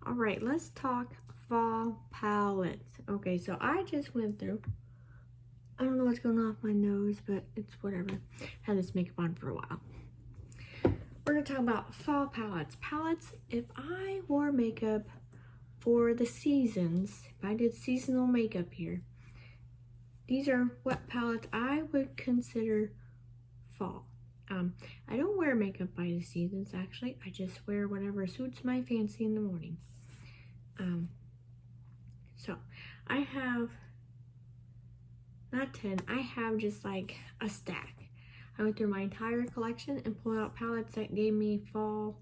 All right, let's talk fall palettes. Okay, so I just went through. I don't know what's going on with my nose, but it's whatever. Had this makeup on for a while. We're gonna talk about fall palettes. Palettes, if I wore makeup for the seasons, if I did seasonal makeup here, these are what palettes I would consider fall. I don't wear makeup by the seasons, actually. I just wear whatever suits my fancy in the morning. So I have, not 10, I have just like a stack. I went through my entire collection and pulled out palettes that gave me fall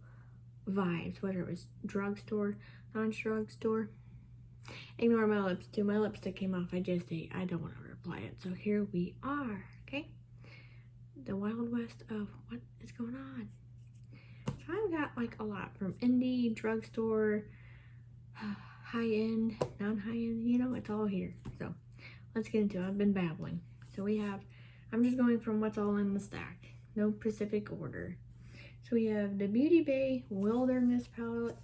vibes, whether it was drugstore, non-drugstore. Ignore my lips too. My lipstick came off. I just ate. I don't want to reapply it. So here we are, okay? The Wild West of what is going on. So I've got like a lot from indie, drugstore, high-end, non-high-end, you know, it's all here. So let's get into it. I've been babbling. So we have, I'm just going from what's all in the stack. No specific order. So we have the Beauty Bay Wilderness palette.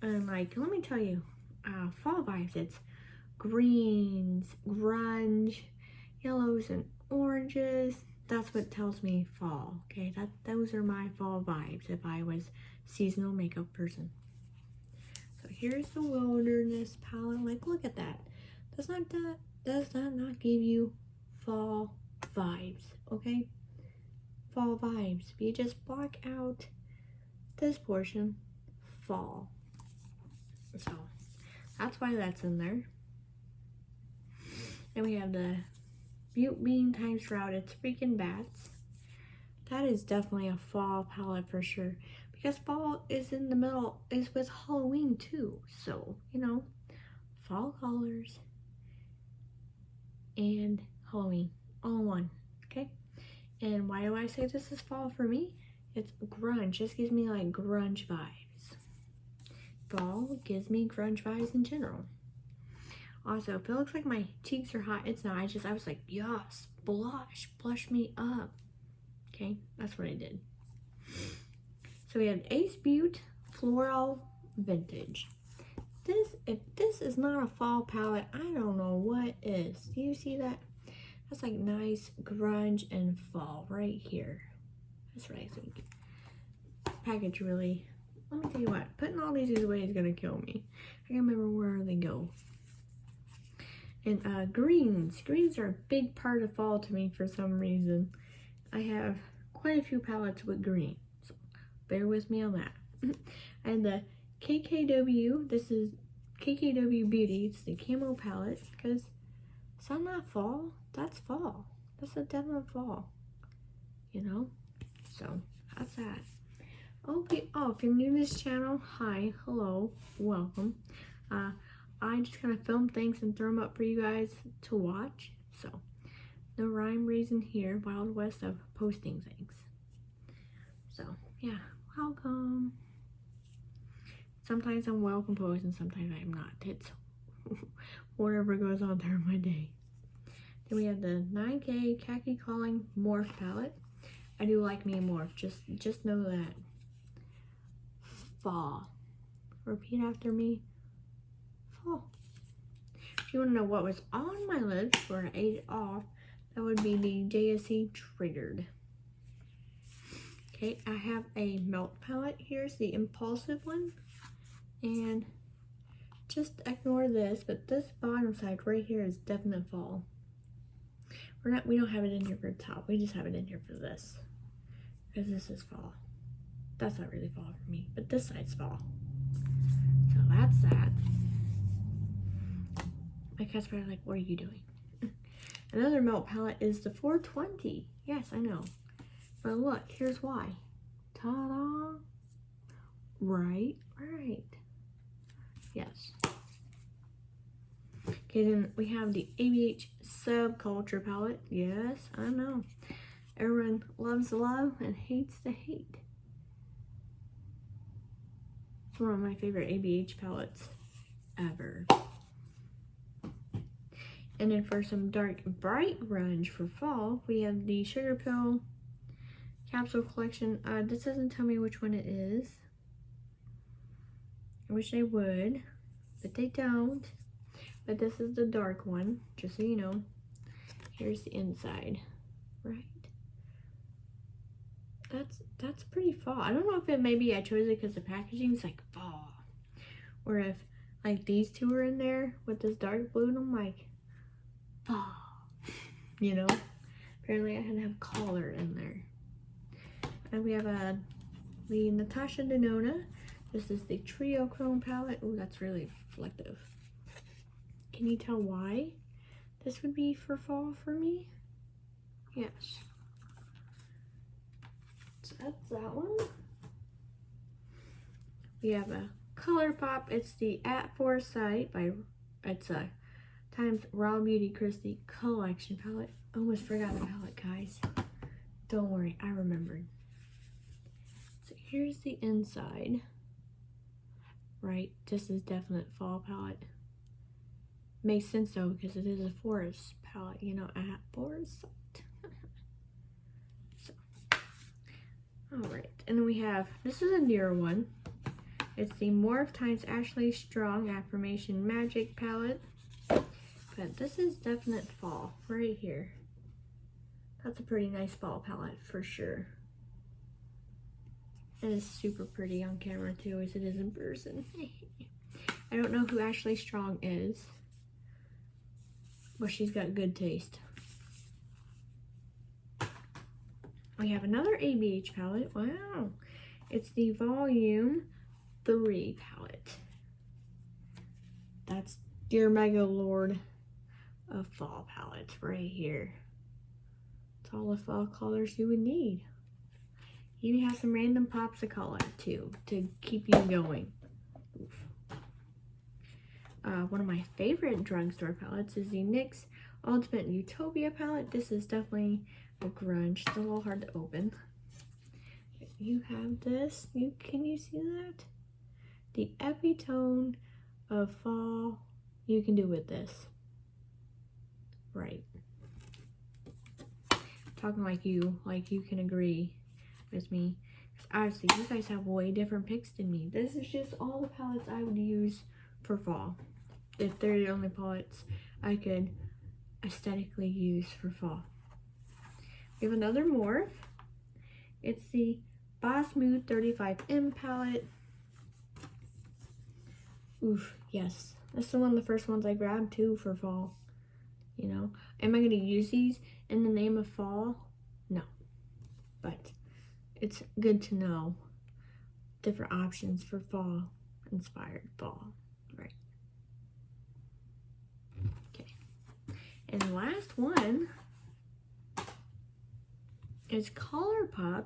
And like, let me tell you, fall vibes. It's greens, grunge, yellows and oranges. That's what tells me fall, okay? Those are my fall vibes if I was seasonal makeup person. So here's the Wilderness palette. Like, look at that. Does that not give you fall vibes, okay? Fall vibes. If you just block out this portion, fall. So that's why that's in there. Then we have the Butte Bean times Shrouded Freaking Bats. That is definitely a fall palette for sure. Because fall is in the middle, is with Halloween too. So, you know, fall colors and Halloween all in one, okay? And why do I say this is fall for me? It's grunge. This gives me like grunge vibes. Fall gives me grunge vibes in general. Also, if it looks like my cheeks are hot, it's not. I was like, yes, blush me up. Okay, that's what I did. So we have Ace Butte Floral Vintage. If this is not a fall palette, I don't know what is. Do you see that? That's like nice grunge and fall right here. That's what I think. Package really, let me tell you what, putting all these away is gonna kill me. I can't remember where they go. And greens. Greens are a big part of fall to me for some reason. I have quite a few palettes with green, so bear with me on that. And the KKW, this is KKW Beauty. It's the camo palette, because is that not fall? That's fall. That's a definite fall, you know? So that's that. Okay, oh, if you're new to this channel, hi, hello, welcome. I just kind of film things and throw them up for you guys to watch. So, no rhyme reason here, Wild West of posting things. So, yeah, welcome. Sometimes I'm well composed and sometimes I'm not. It's whatever goes on during my day. Then we have the 9K Khaki Calling Morph palette. I do like me a morph, just know that. Fall. Repeat after me. Fall. If you want to know what was on my lips where I ate it off, that would be the JSC Triggered. Okay, I have a melt palette. Here's the impulsive one. And just ignore this, but this bottom side right here is definite fall. We don't have it in here for the top. We just have it in here for this. Because this is fall. That's not really fall for me, but this side's fall. So that's that. My cat's probably like, what are you doing? Another melt palette is the 420. Yes, I know. But look, here's why. Ta-da! Right. Yes. Okay, then we have the ABH Subculture palette. Yes, I know. Everyone loves the love and hates the hate. It's one of my favorite ABH palettes ever. And then for some dark, bright grunge for fall, we have the Sugar Pill Capsule Collection. This doesn't tell me which one it is. I wish they would, but they don't. But this is the dark one, just so you know. Here's the inside, right? That's pretty fall. I don't know if maybe I chose it because the packaging's like fall, or if like these two are in there with this dark blue, and I'm like fall. You know. Apparently, I had to have color in there. And we have the Natasha Denona. This is the Trio Chrome palette. Oh, that's really reflective. Can you tell why this would be for fall for me? Yes. So that's that one. We have a Color Pop. It's the At Foresight by, it's a Times Raw Beauty Christie Collection palette. Almost forgot the palette, guys. Don't worry, I remembered. So here's the inside. Right, this is definite fall palette. Makes sense though, because it is a forest palette, you know, At Foresight. So, alright, and then we have, this is a newer one. It's the Morph times Ashley Strong Affirmation Magic palette. But this is definite fall, right here. That's a pretty nice fall palette, for sure. And it's super pretty on camera too, as it is in person. I don't know who Ashley Strong is, but she's got good taste. We have another ABH palette. Wow. It's the Volume 3 palette. That's your Mega Lord of fall palettes right here. It's all the fall colors you would need. You even have some random pops of color too to keep you going. One of my favorite drugstore palettes is the NYX Ultimate Utopia palette. This is definitely a grunge. It's a little hard to open. You have this. Can you see that? The epitone of fall you can do with this. Right. Talking like you can agree with me. Because obviously you guys have way different picks than me. This is just all the palettes I would use for fall. If they're the only palettes I could aesthetically use for fall. We have another Morph. It's the Boss Mood 35M palette. Oof, yes. That's one of the first ones I grabbed too for fall. You know, am I going to use these in the name of fall? No. But it's good to know different options for fall, inspired fall. Right. Okay. And the last one is Color Pop.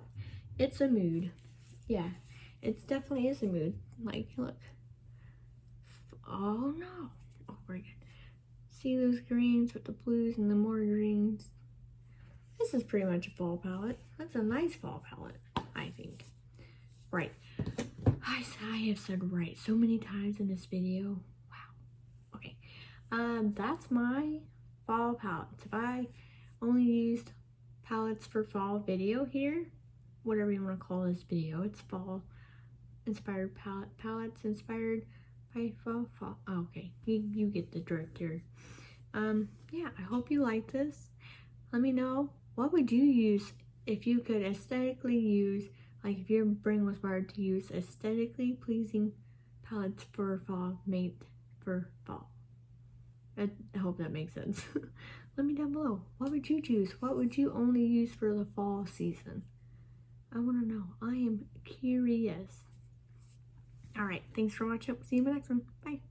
It's a mood. Yeah, it definitely is a mood. Like, look. Oh no. Oh, we're good. See those greens with the blues and the more greens? This is pretty much a fall palette. That's a nice fall palette, I think. Right. I have said right so many times in this video. Wow. Okay. That's my fall palettes. If I only used palettes for fall video here, whatever you want to call this video, it's fall inspired palettes inspired by fall. Oh, okay, you get the drift here. Yeah, I hope you like this. Let me know, what would you use if you could aesthetically use, like if your brain was wired to use aesthetically pleasing palettes for fall, made for fall. I hope that makes sense. Let me down below. What would you choose? What would you only use for the fall season? I want to know. I am curious. Alright, thanks for watching. See you in the next one. Bye.